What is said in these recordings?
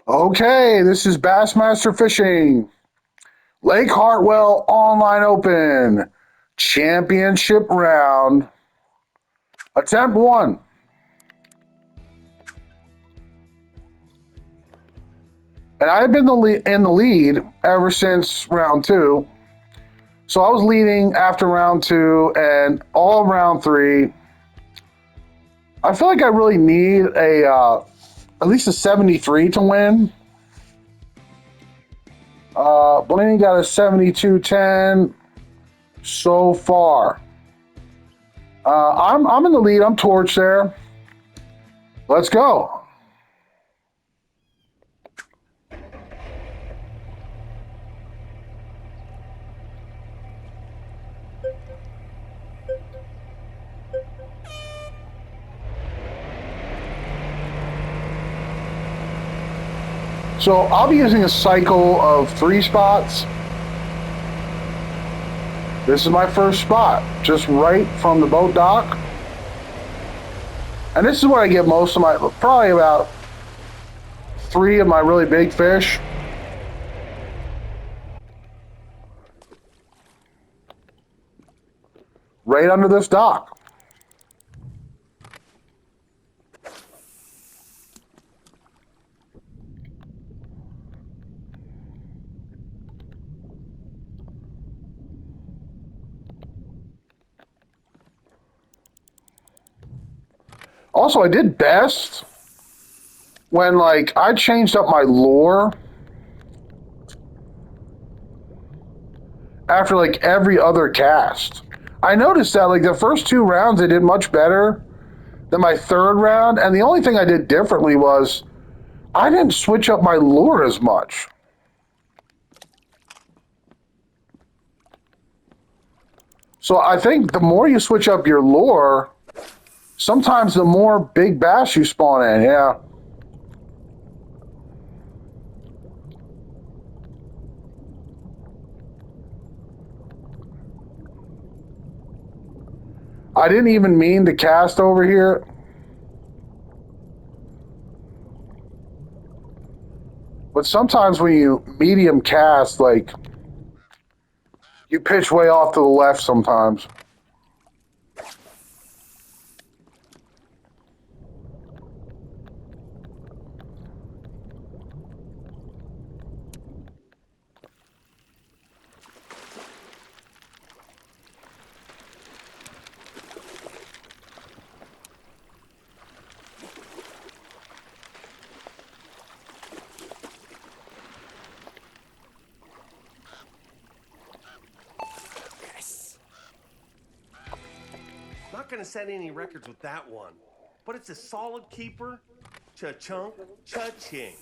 Okay, this is Bassmaster Fishing, Lake Hartwell Online Open, Championship Round, Attempt 1. And I've been in the lead ever since round 2. So I was leading after round 2 and all of round 3. I feel like I really need at least a 73 to win. Blaney got a 72.10 so far. I'm in the lead. I'm torch there. Let's go. So I'll be using a cycle of 3 spots. This is my first spot, just right from the boat dock. And this is where I get most of my, probably about 3 of my really big fish. Right under this dock. Also, I did best when I changed up my lure after every other cast. I noticed that the first 2 rounds I did much better than my third round, and the only thing I did differently was I didn't switch up my lure as much. So I think the more you switch up your lure, sometimes the more big bass you spawn in, yeah. I didn't even mean to cast over here. But sometimes when you medium cast, you pitch way off to the left sometimes. Not going to set any records with that one, but it's a solid keeper. Cha-chunk, cha-ching.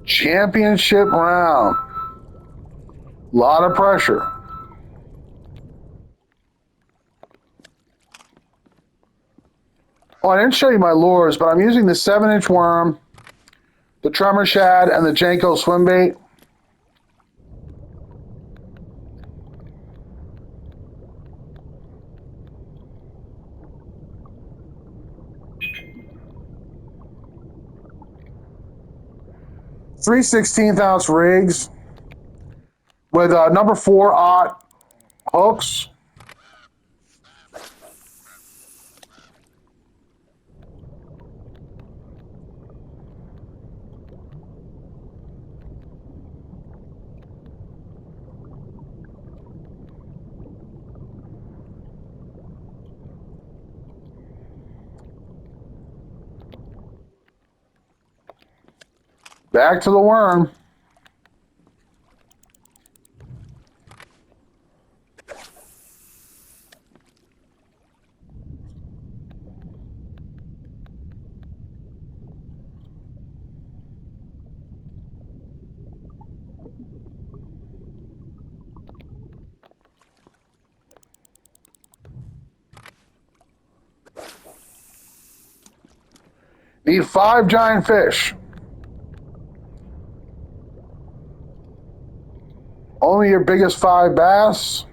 Championship round. Lot of pressure. Oh, I didn't show you my lures, but I'm using the 7-inch worm, the tremor shad, and the Janko swim bait. Three 16th-ounce rigs with number 4/0 hooks. Back to the worm. Need 5 giant fish. Only your biggest 5 bass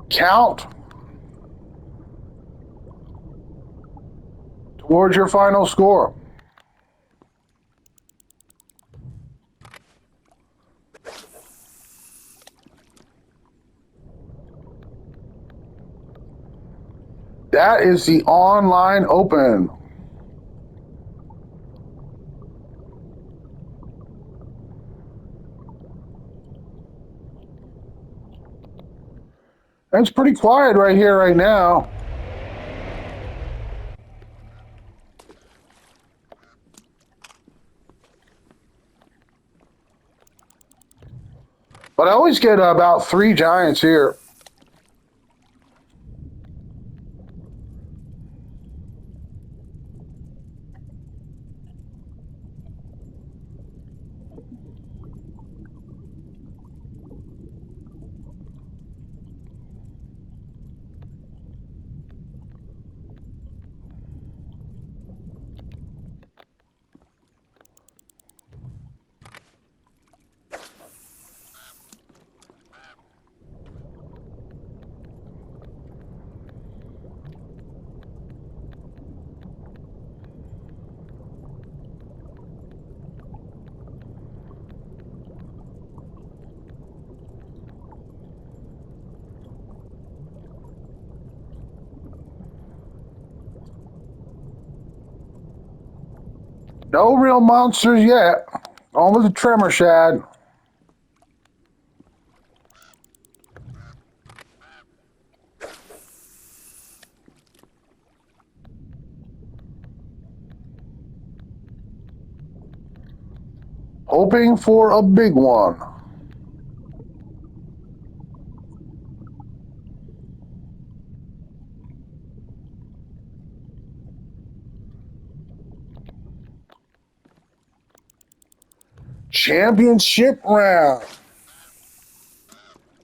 count towards your final score. That is the online open. It's pretty quiet right here right now. But I always get about 3 giants here. No real monsters yet. On with the tremor shad. Hoping for a big one. Championship round.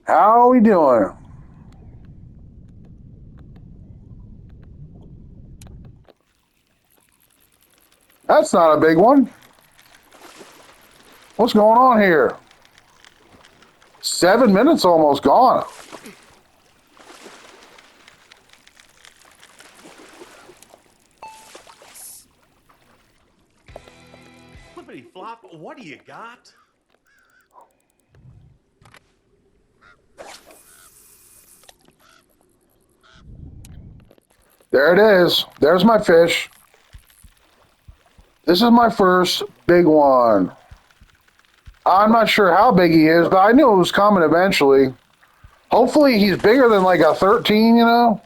How are we doing? That's not a big one. What's going on here? 7 minutes almost gone. Flippity flop, what do you got? There it is. There's my fish. This is my first big one. I'm not sure how big he is, but I knew it was coming eventually. Hopefully he's bigger than like a 13, you know?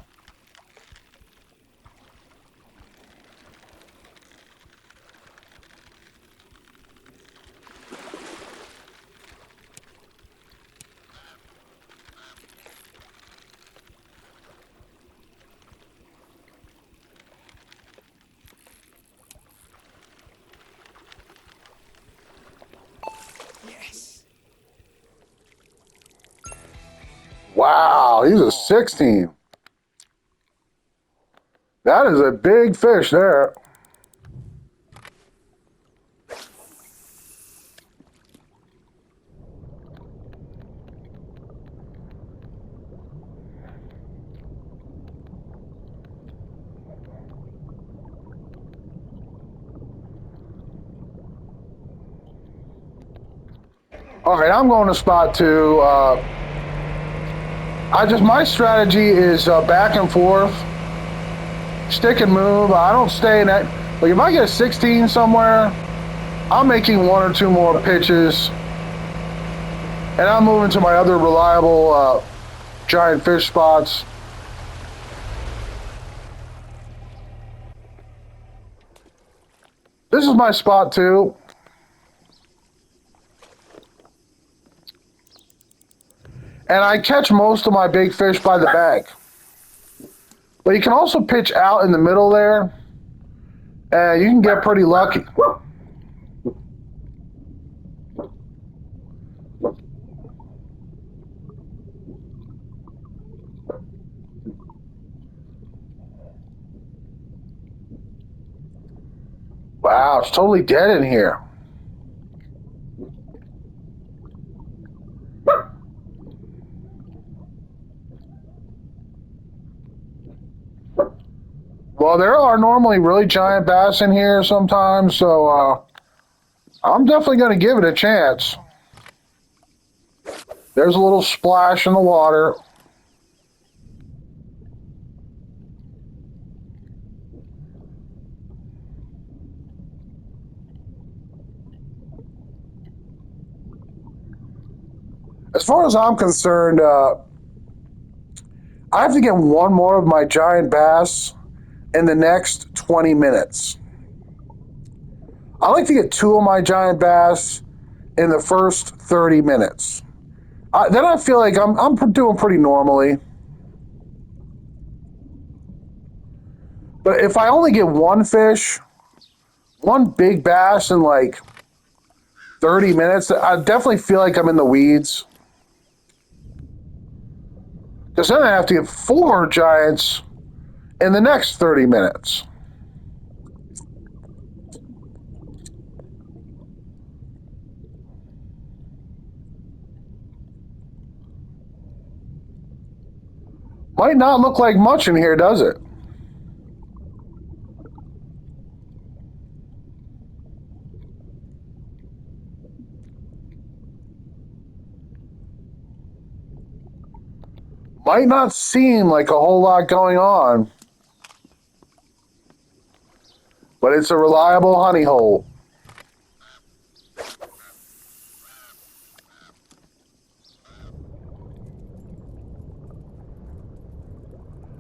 Yes. Wow, he's a 16. That is a big fish there. All right, I'm going to spot 2. My strategy is back and forth, stick and move. I don't stay in that. Like if I get a 16 somewhere, I'm making 1 or 2 more pitches, and I'm moving to my other reliable giant fish spots. This is my spot 2. And I catch most of my big fish by the bag. But you can also pitch out in the middle there, and you can get pretty lucky. Wow, it's totally dead in here. Well, there are normally really giant bass in here sometimes, so I'm definitely going to give it a chance. There's a little splash in the water. As far as I'm concerned, I have to get one more of my giant bass in the next 20 minutes. I like to get two of my giant bass in the first 30 minutes. Then I feel like I'm doing pretty normally. But if I only get one fish, one big bass in like 30 minutes, I definitely feel like I'm in the weeds. Because then I have to get four giants in the next 30 minutes. Might not look like much in here, does it? Might not seem like a whole lot going on, but it's a reliable honey hole.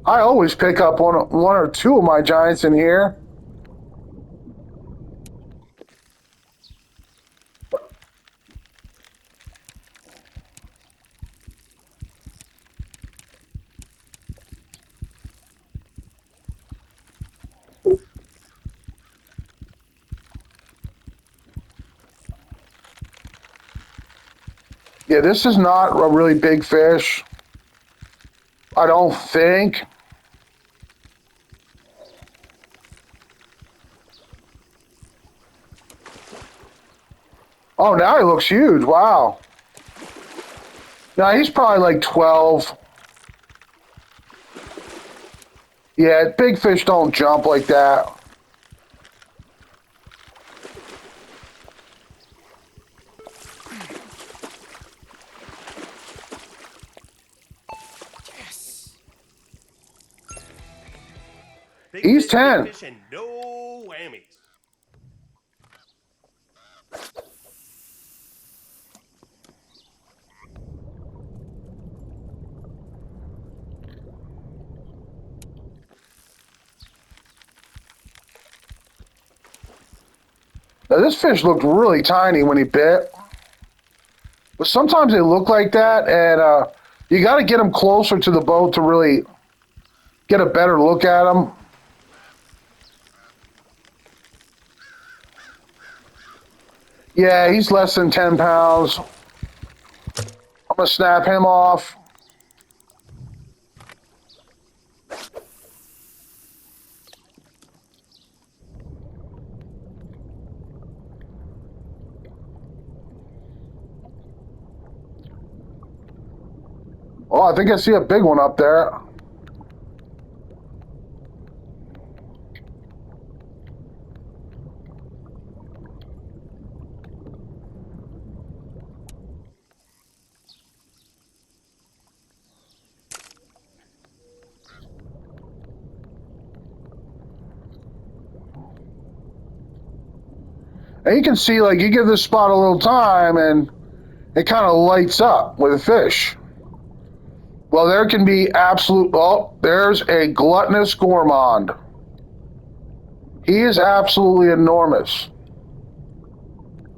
I always pick up one or two of my giants in here. Yeah, this is not a really big fish. I don't think. Oh, now he looks huge. Wow. Now he's probably like 12. Yeah, big fish don't jump like that. He's 10. Big fish and no whammies. Now this fish looked really tiny when he bit. But sometimes they look like that, and you got to get them closer to the boat to really get a better look at them. Yeah, he's less than 10 pounds. I'm going to snap him off. Oh, I think I see a big one up there. And you can see, like, you give this spot a little time, and it kind of lights up with a fish. Well, there can be absolute... Oh, there's a gluttonous gourmand. He is absolutely enormous.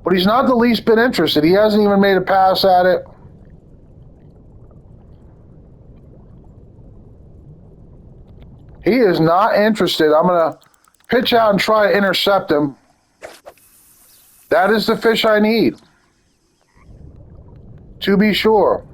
But he's not the least bit interested. He hasn't even made a pass at it. He is not interested. I'm going to pitch out and try to intercept him. That is the fish I need. To be sure.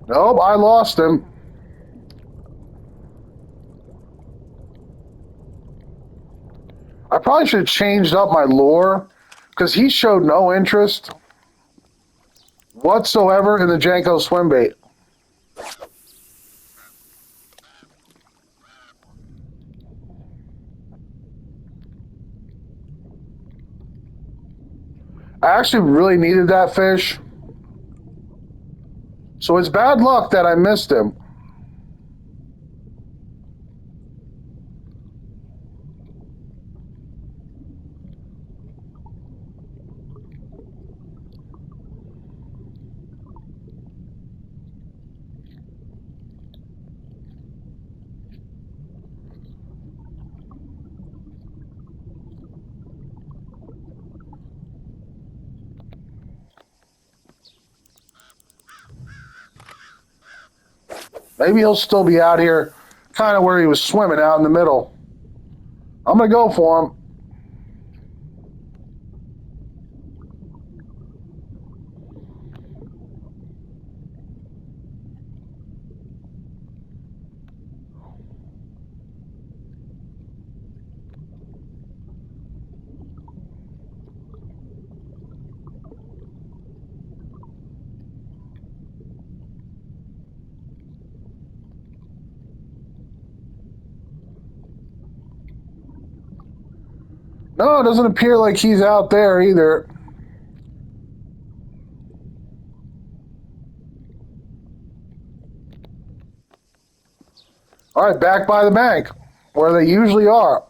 Nope, I lost him. I probably should have changed up my lure because he showed no interest whatsoever in the Janko swim bait. I actually really needed that fish. So it's bad luck that I missed him. Maybe he'll still be out here kind of where he was swimming out in the middle. I'm going to go for him. No, it doesn't appear like he's out there either. All right, back by the bank, where they usually are.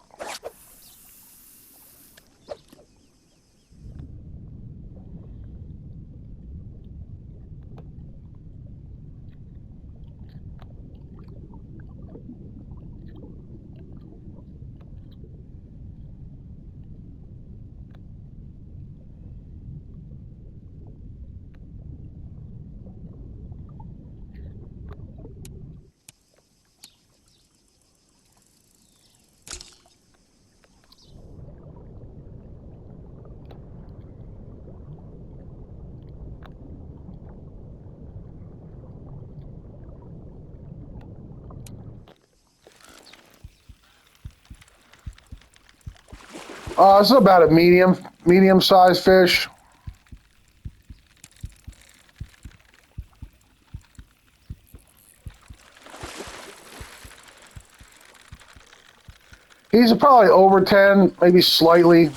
This is about a medium-sized fish. He's probably over 10, maybe slightly,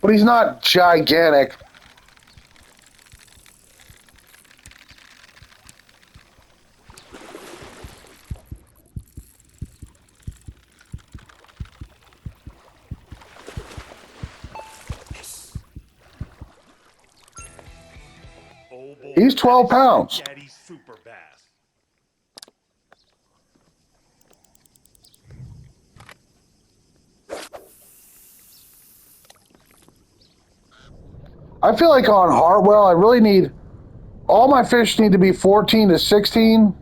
but he's not gigantic. Oh boy, He's 12 pounds. Daddy's super bass. I feel like on Hartwell, I really need, all my fish need to be 14 to 16.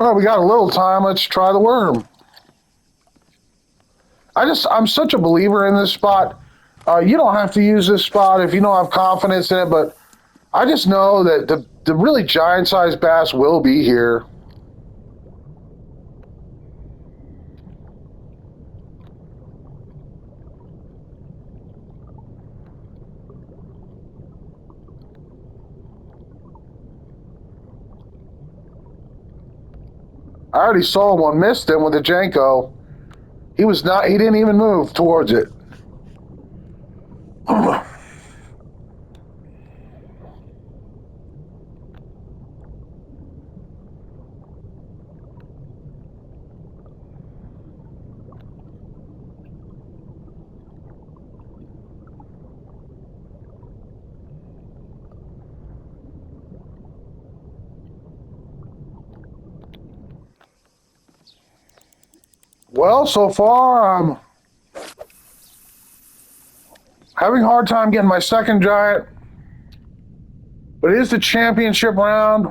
All right, we got a little time. Let's try the worm. I'm such a believer in this spot. You don't have to use this spot if you don't have confidence in it, but I just know that the really giant-sized bass will be here. I already saw one, missed him with a Janko. He didn't even move towards it. Well, so far I'm having a hard time getting my second giant, but it is the championship round.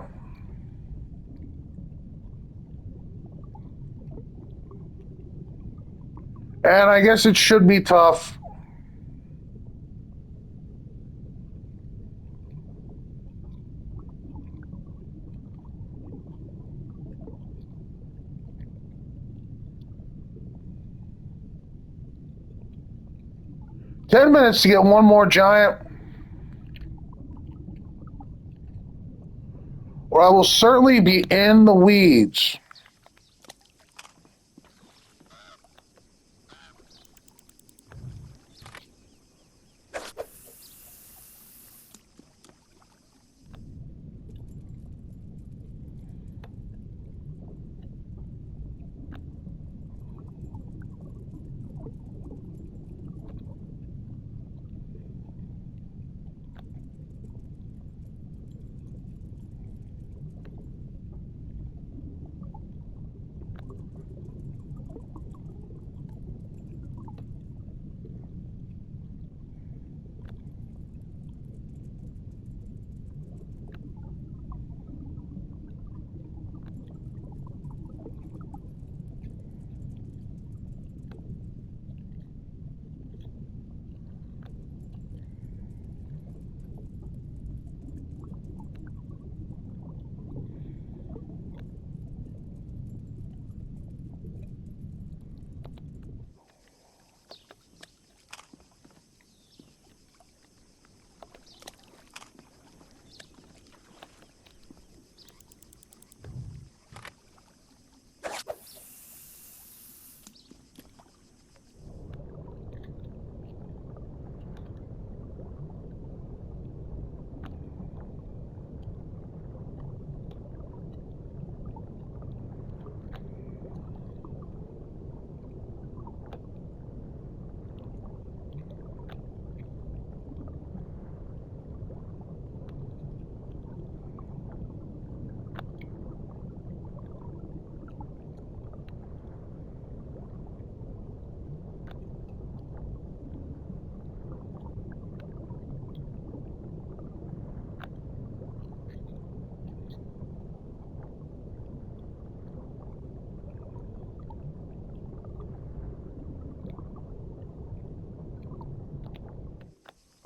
And I guess it should be tough. $10 to get one more giant, or I will certainly be in the weeds.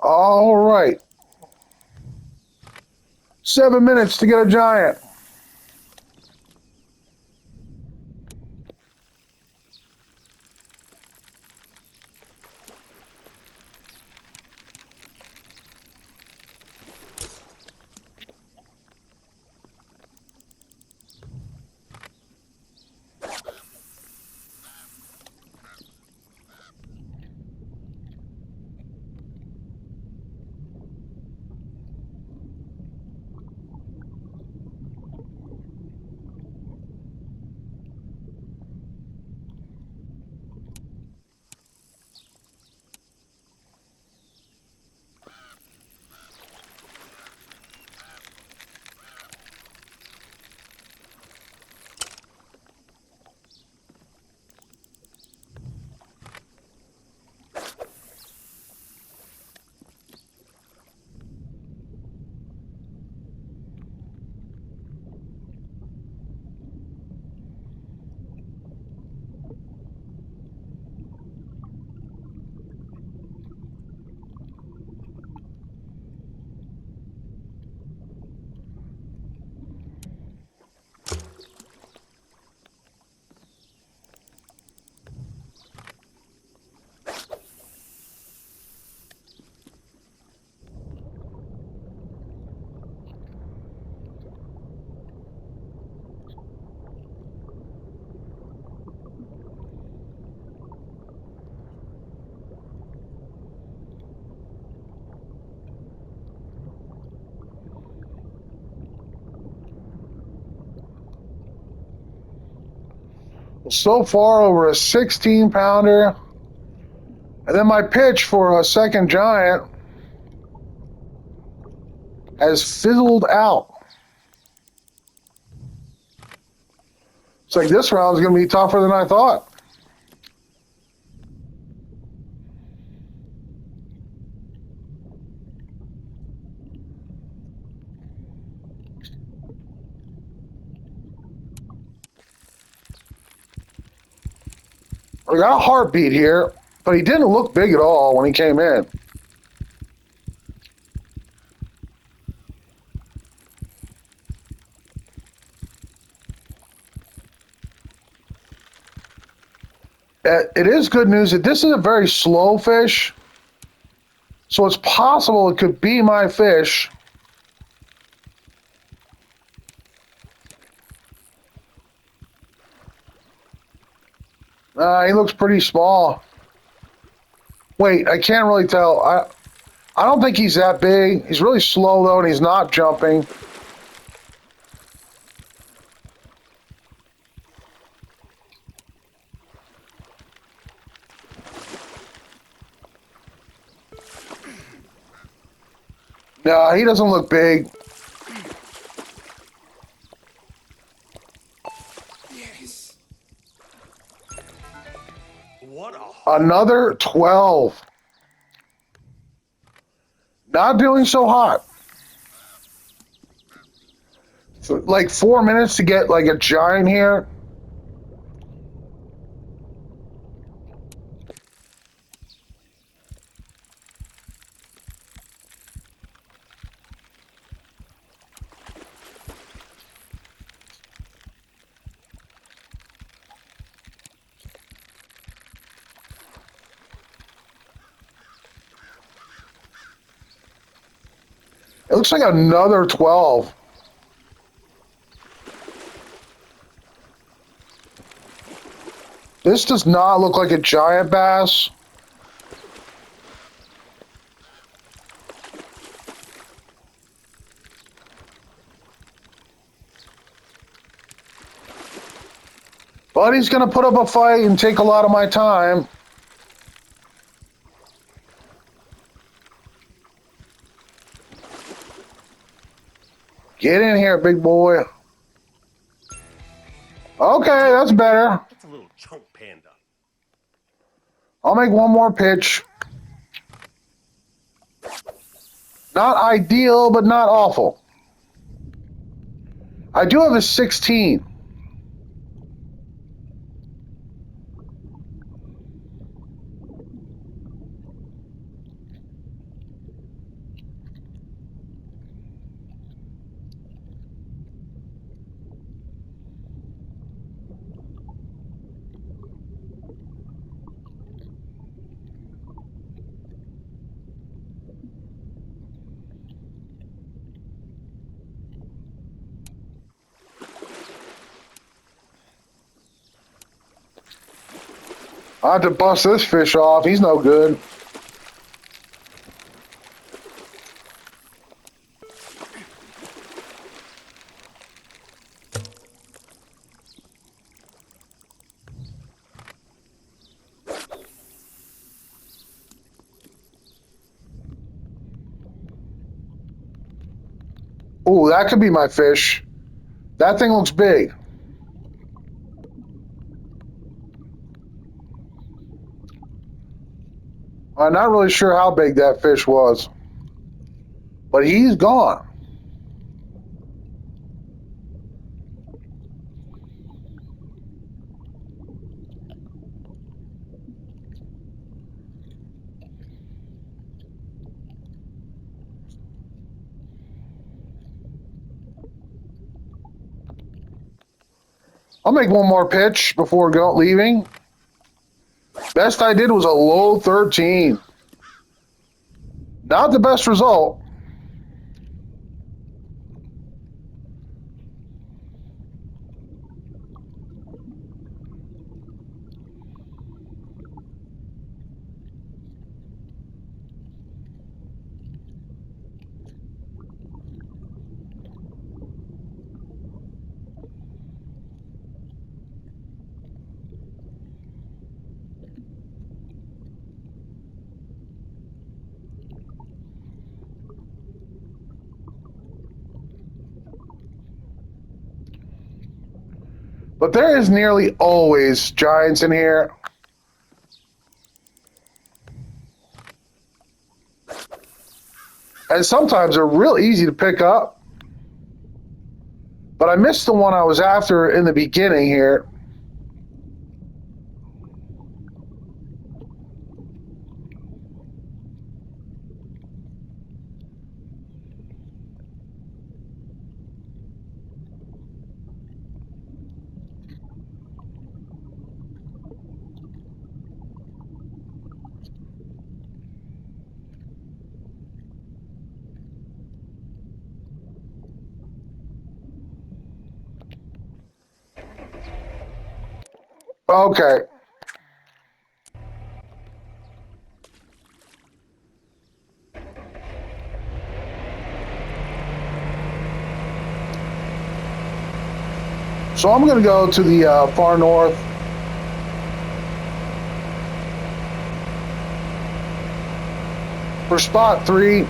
All right. 7 minutes to get a giant. So far, over a 16-pounder. And then my pitch for a second giant has fizzled out. It's like this round's going to be tougher than I thought. I got a heartbeat here, but he didn't look big at all when he came in. It is good news that this is a very slow fish, so it's possible it could be my fish. He looks pretty small. Wait, I can't really tell. I don't think he's that big. He's really slow, though, and he's not jumping. No, he doesn't look big. Yes. What a Another 12. Not doing so hot. So, like 4 minutes to get like a giant here. It looks like another 12. This does not look like a giant bass. But he's going to put up a fight and take a lot of my time. Get in here, big boy. Okay, that's better. That's a little chunk panda. I'll make one more pitch. Not ideal, but not awful. I do have a 16. I have to bust this fish off. He's no good. Ooh, that could be my fish. That thing looks big. I'm not really sure how big that fish was, but he's gone. I'll make one more pitch before leaving. Best I did was a low 13. Not the best result. But there is nearly always giants in here. And sometimes they're real easy to pick up. But I missed the one I was after in the beginning here. Okay. So I'm going to go to the far north. For spot 3.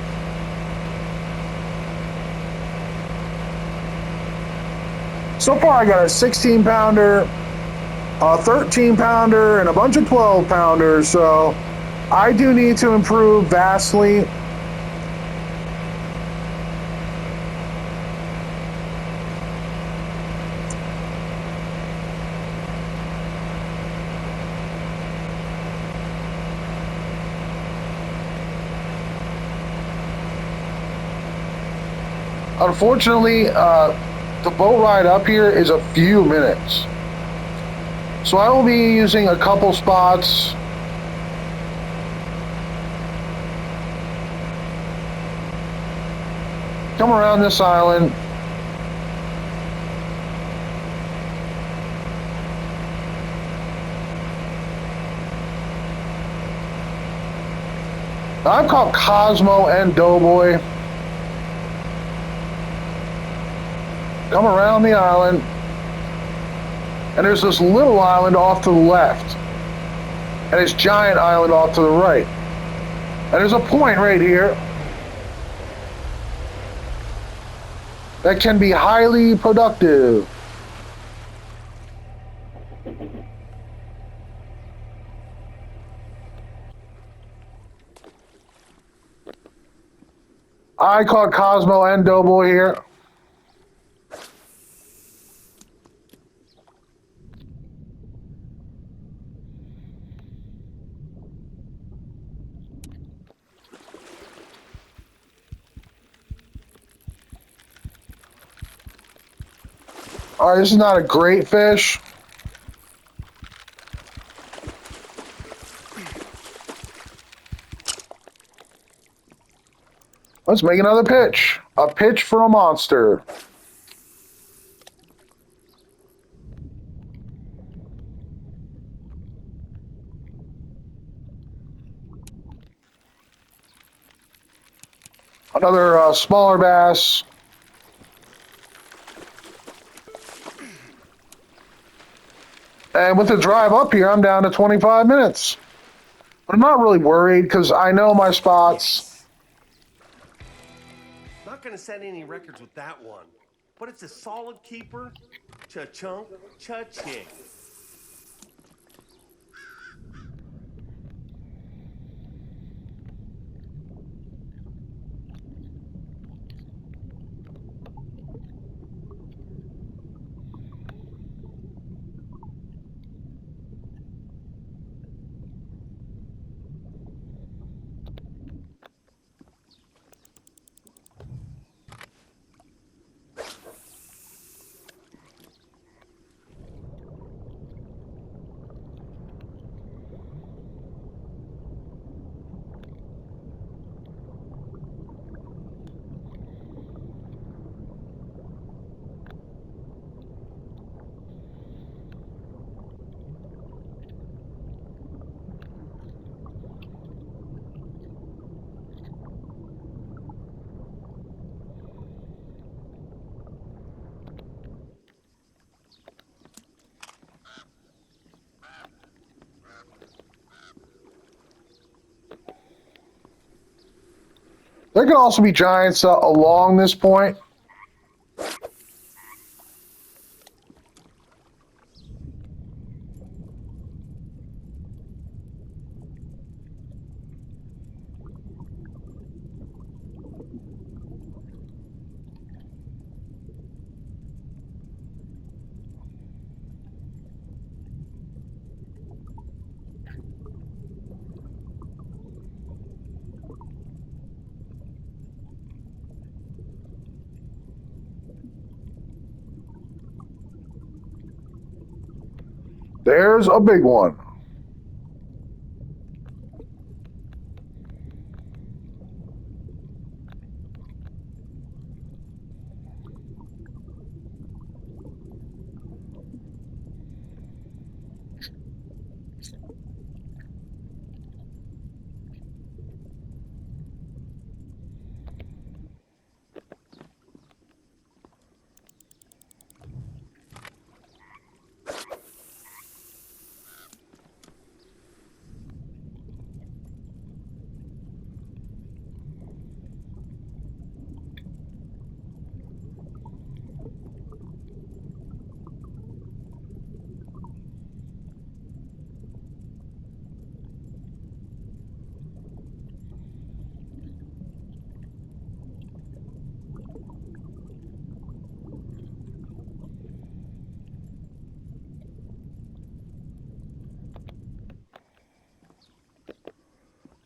So far I got a 16 pounder, a 13 pounder, and a bunch of 12 pounders. So I do need to improve vastly. Unfortunately, the boat ride up here is a few minutes. So I will be using a couple spots. Come around this island. I've caught Cosmo and Doughboy. Come around the island. And there's this little island off to the left. And this giant island off to the right. And there's a point right here that can be highly productive. I caught Cosmo and Doughboy here. All right, this is not a great fish. Let's make another pitch. A pitch for a monster. Another smaller bass. And with the drive up here, I'm down to 25 minutes. But I'm not really worried because I know my spots. Not going to set any records with that one, but it's a solid keeper. Cha-chunk, cha-ching. There could also be giants along this point. There's a big one.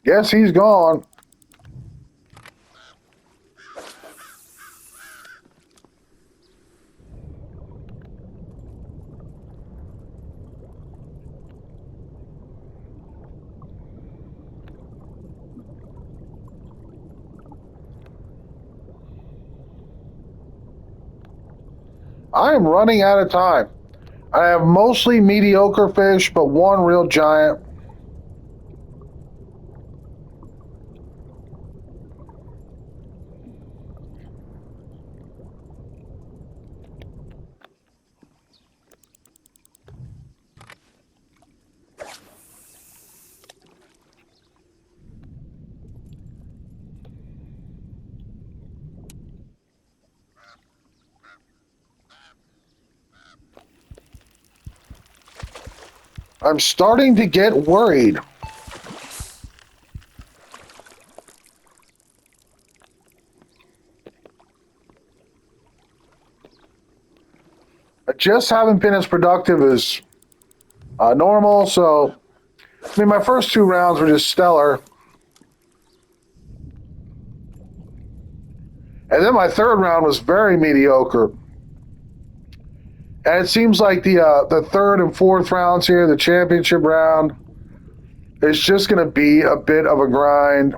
Yes, he's gone. I am running out of time. I have mostly mediocre fish, but one real giant. I'm starting to get worried. I just haven't been as productive as normal, so I mean, my first 2 rounds were just stellar. And then my third round was very mediocre. And it seems like the third and fourth rounds here, the championship round, is just going to be a bit of a grind.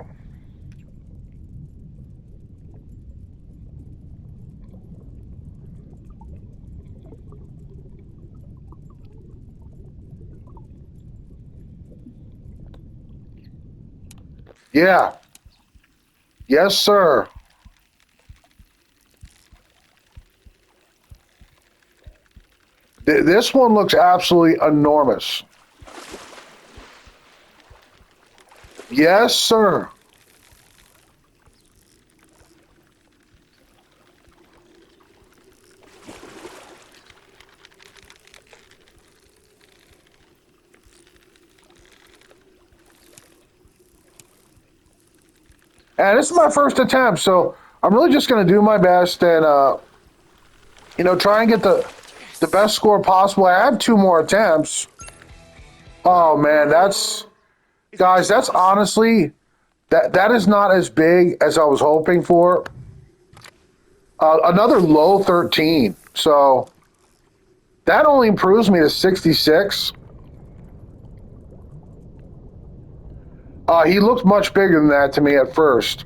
Yeah. Yes, sir. This one looks absolutely enormous. Yes, sir. And this is my first attempt, so I'm really just going to do my best and, try and get the best score possible. I have 2 more attempts. Oh, man, guys, that's honestly, that is not as big as I was hoping for. Another low 13. So that only improves me to 66. He looked much bigger than that to me at first.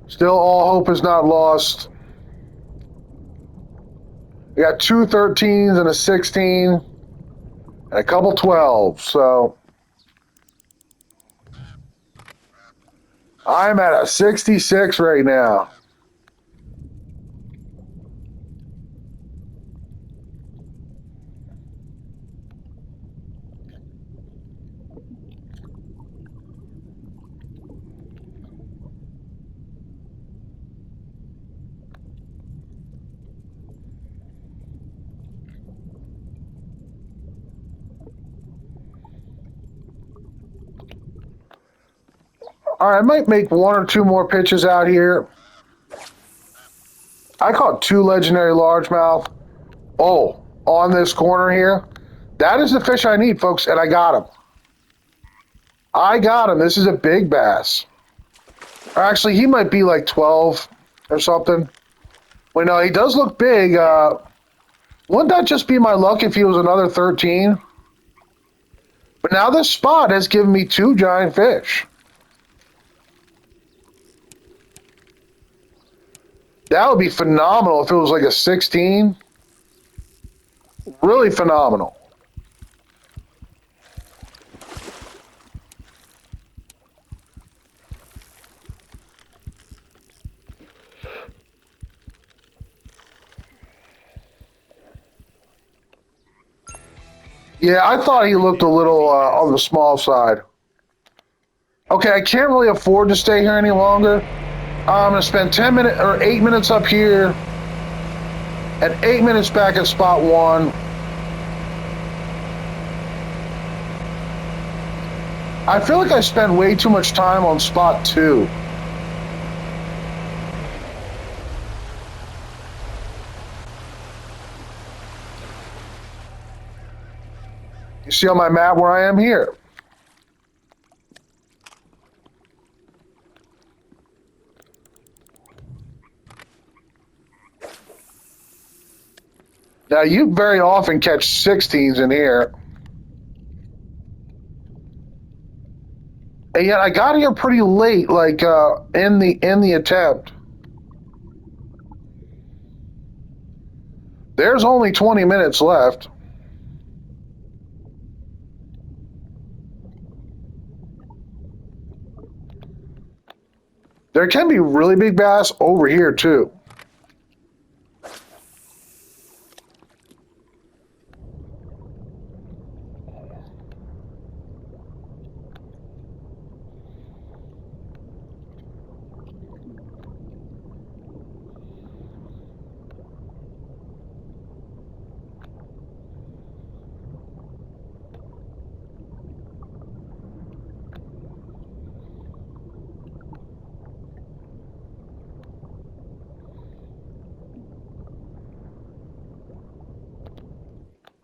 Still, all hope is not lost. I got 2 13s and a 16 and a couple 12s. So I'm at a 66 right now. All right, I might make 1 or 2 more pitches out here. I caught 2 legendary largemouth. Oh, on this corner here. That is the fish I need, folks, and I got him. I got him. This is a big bass. Or actually, he might be like 12 or something. Wait, no, he does look big. Wouldn't that just be my luck if he was another 13? But now this spot has given me 2 giant fish. That would be phenomenal if it was like a 16. Really phenomenal. Yeah, I thought he looked a little on the small side. Okay, I can't really afford to stay here any longer. I'm going to spend 10 minutes or 8 minutes up here and 8 minutes back at spot 1. I feel like I spent way too much time on spot 2. You see on my map where I am here. Now, you very often catch 16s in here. And yet I got here pretty late, like in the attempt. There's only 20 minutes left. There can be really big bass over here too.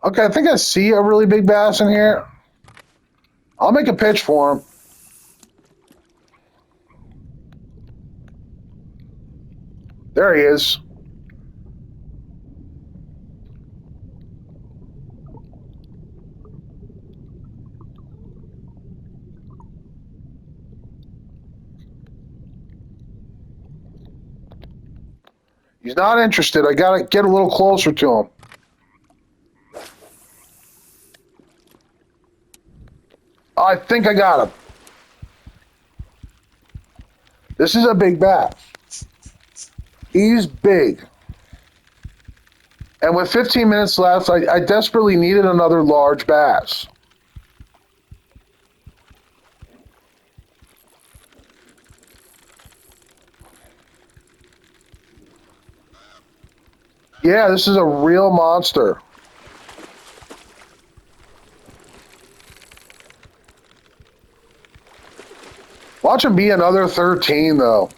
Okay, I think I see a really big bass in here. I'll make a pitch for him. There he is. He's not interested. I gotta get a little closer to him. I think I got him. This is a big bass. He's big. And with 15 minutes left, I desperately needed another large bass. Yeah, this is a real monster. Watch him be another 13, though.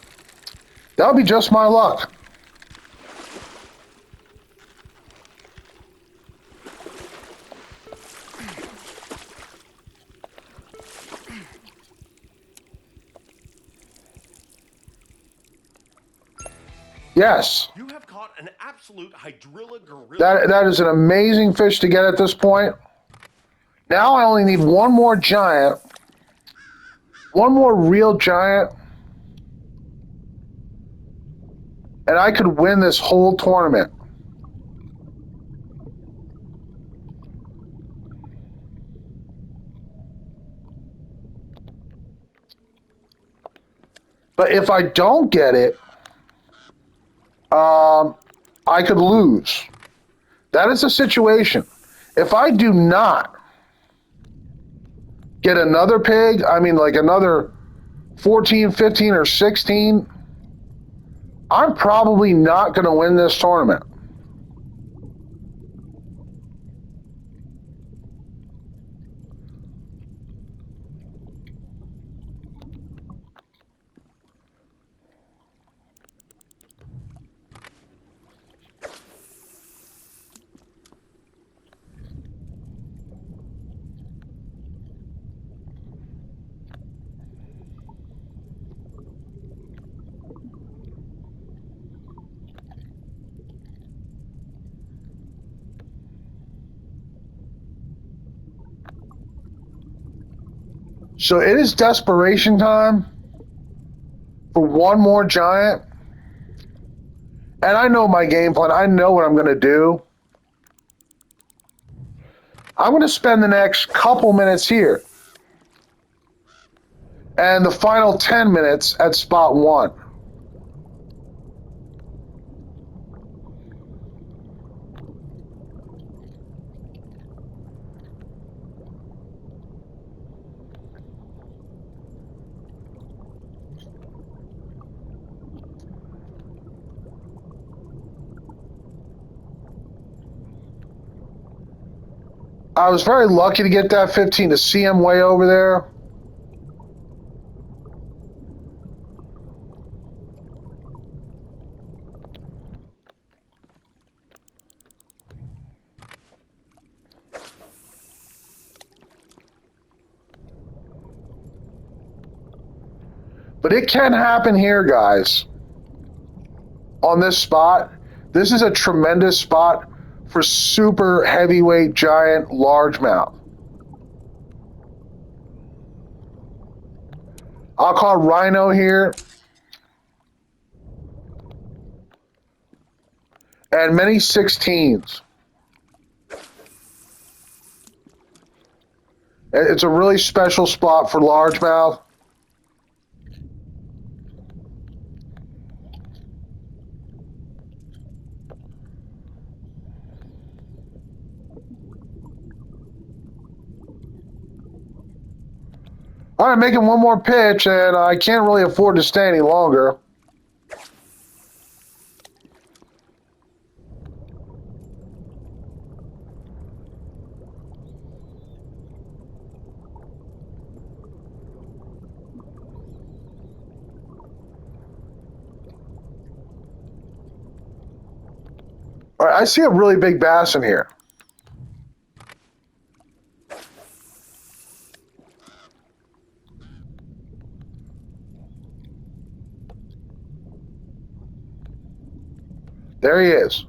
That would be just my luck. Yes. You have caught an absolute hydrilla gorilla. That is an amazing fish to get at this point. Now I only need one more giant. One more real giant. And I could win this whole tournament. But if I don't get it, I could lose. That is the situation. If I do not get another pig, I mean like another 14, 15, or 16, I'm probably not going to win this tournament. So it is desperation time for one more giant. And I know my game plan. I know what I'm going to do. I'm going to spend the next couple minutes here. And the final 10 minutes at spot 1. I was very lucky to get that 15 to see him way over there. But it can happen here, guys. On this spot, this is a tremendous spot for super heavyweight, giant, largemouth. I'll call rhino here. And many 16s. It's a really special spot for largemouth. All right, making one more pitch, and I can't really afford to stay any longer. All right, I see a really big bass in here. There he is.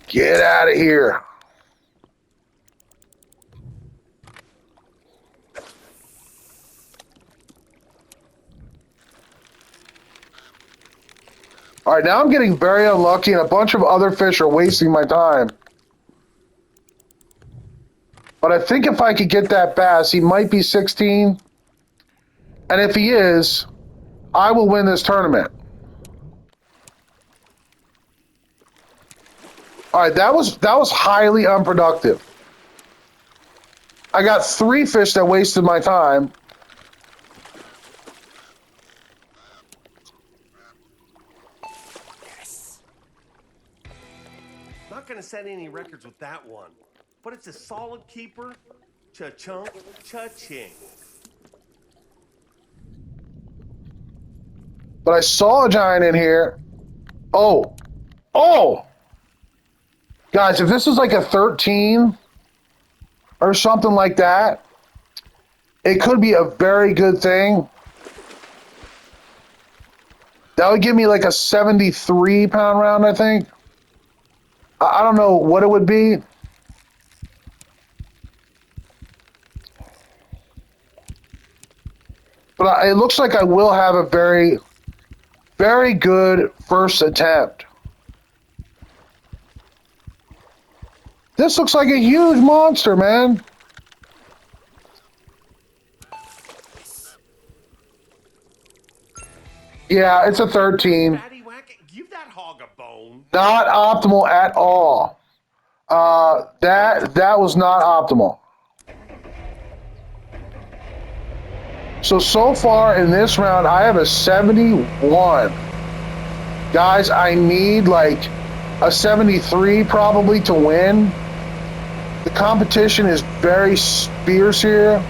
Get out of here. All right, now I'm getting very unlucky, and a bunch of other fish are wasting my time. But I think if I could get that bass, he might be 16. And if he is, I will win this tournament. All right, that was highly unproductive. I got 3 fish that wasted my time. Not gonna set any records with that one, but it's a solid keeper. Cha-chunk, cha-ching. But I saw a giant in here. Oh. Oh! Guys, if this is like a 13 or something like that, it could be a very good thing. That would give me like a 73-pound round, I think. I don't know what it would be. But it looks like I will have a very, very good first attempt. This looks like a huge monster, man. Yeah, it's a 13. Fatty whack, give that hog a bone. Not optimal at all. That was not optimal. So far in this round, I have a 71. Guys, I need like a 73 probably to win. The competition is very fierce here.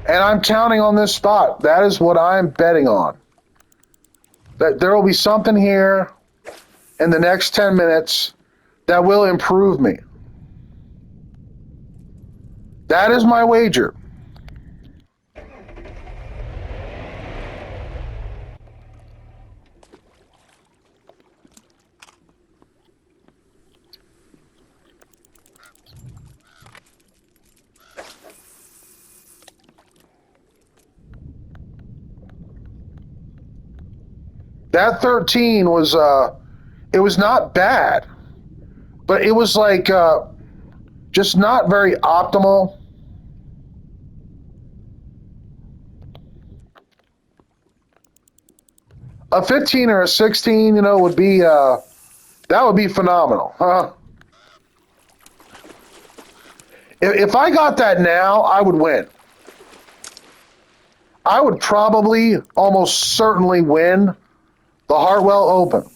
And I'm counting on this spot. That is what I'm betting on. That there will be something here in the next 10 minutes that will improve me. That is my wager. That 13 was it was not bad, but it was like just not very optimal. A 15 or a 16, would be That would be phenomenal, huh? If I got that now, I would win. I would probably almost certainly win the Hartwell Open.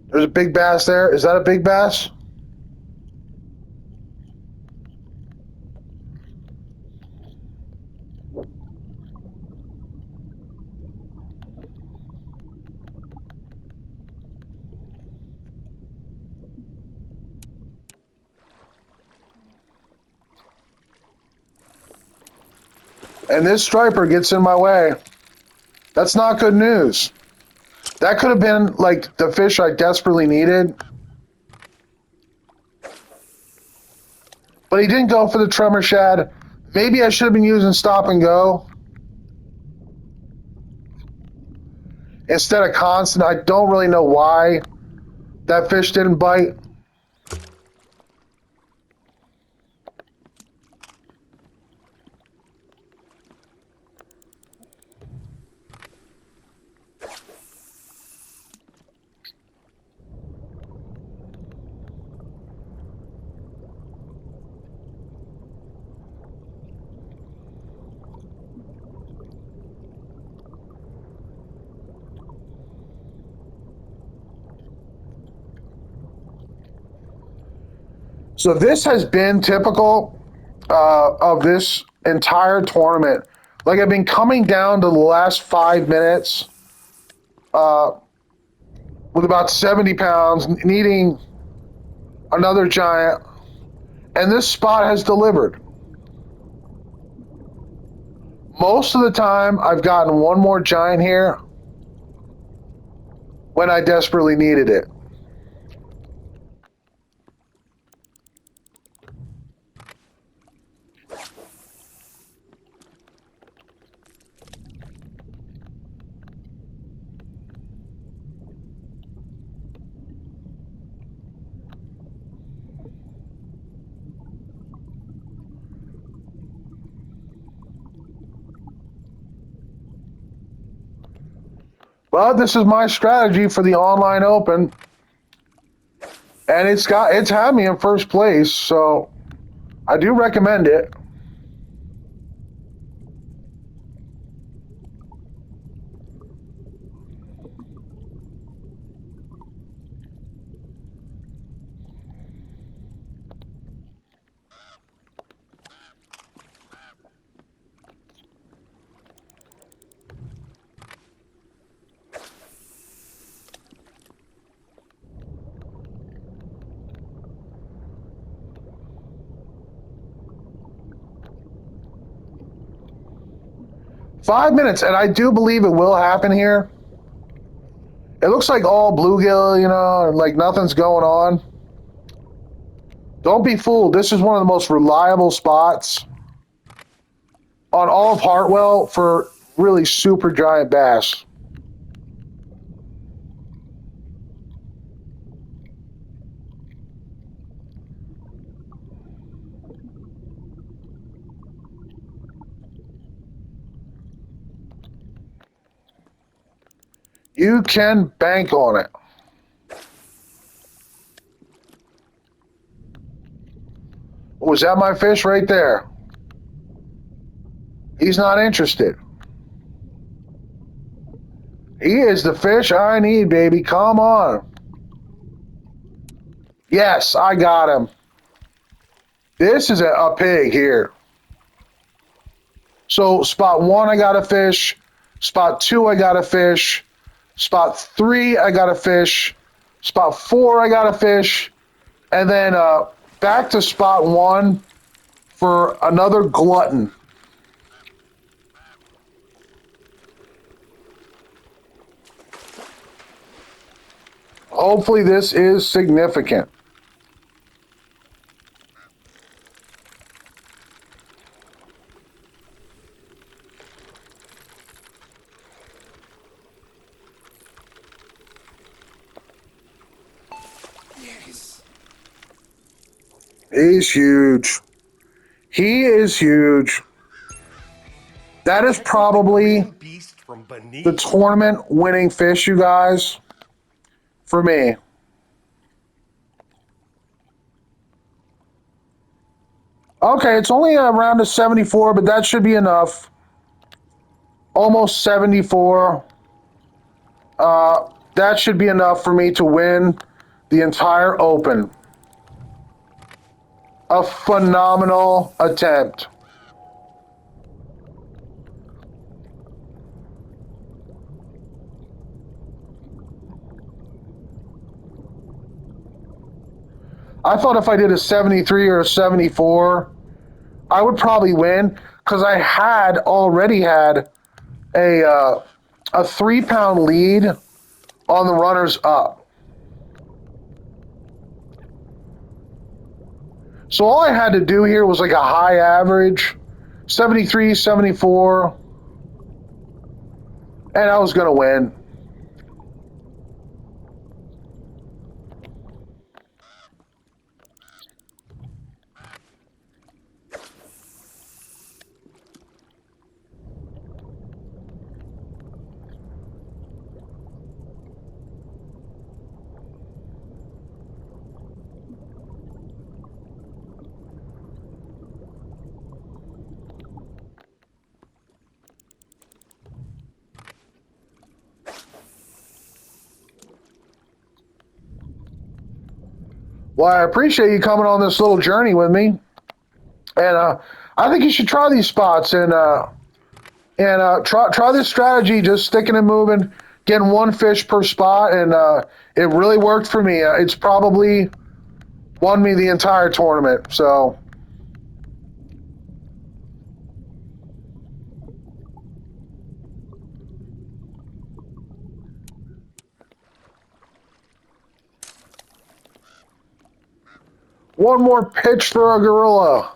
There's a big bass there. Is that a big bass? And this striper gets in my way. That's not good news. That could have been like the fish I desperately needed. But he didn't go for the tremor shad. Maybe I should have been using stop and go instead of constant. I don't really know why that fish didn't bite. So this has been typical of this entire tournament. Like I've been coming down to the last 5 minutes with about 70 pounds, needing another giant, and this spot has delivered. Most of the time, I've gotten one more giant here when I desperately needed it. But this is my strategy for the online open, and it's had me in first place, so I do recommend it. Five minutes, and I do believe it will happen here. It looks like all bluegill, and like nothing's going on. Don't be fooled. This is one of the most reliable spots on all of Hartwell for really super giant bass. You can bank on it. Was that my fish right there? He's not interested. He is the fish I need, baby. Come on. Yes, I got him. This is a pig here. So spot 1, I got a fish. Spot 2, I got a fish. Spot 3, I got a fish. Spot 4, I got a fish. And then back to spot 1 for another glutton. Hopefully this is significant. Yes. He's huge. He is huge. That is Check out the probably green beast from the beneath. tournament winning fish, you guys, for me. Okay, it's only around a 74, but that should be enough. Almost 74. That should be enough for me to win the entire Open. A phenomenal attempt. I thought if I did a 73 or a 74, I would probably win because I had already had a 3 pound lead on the runners up. So all I had to do here was like a high average, 73, 74, and I was going to win. Well, I appreciate you coming on this little journey with me, and I think you should try these spots and try this strategy, just sticking and moving, getting one fish per spot, and it really worked for me. It's probably won me the entire tournament. So one more pitch for a gorilla.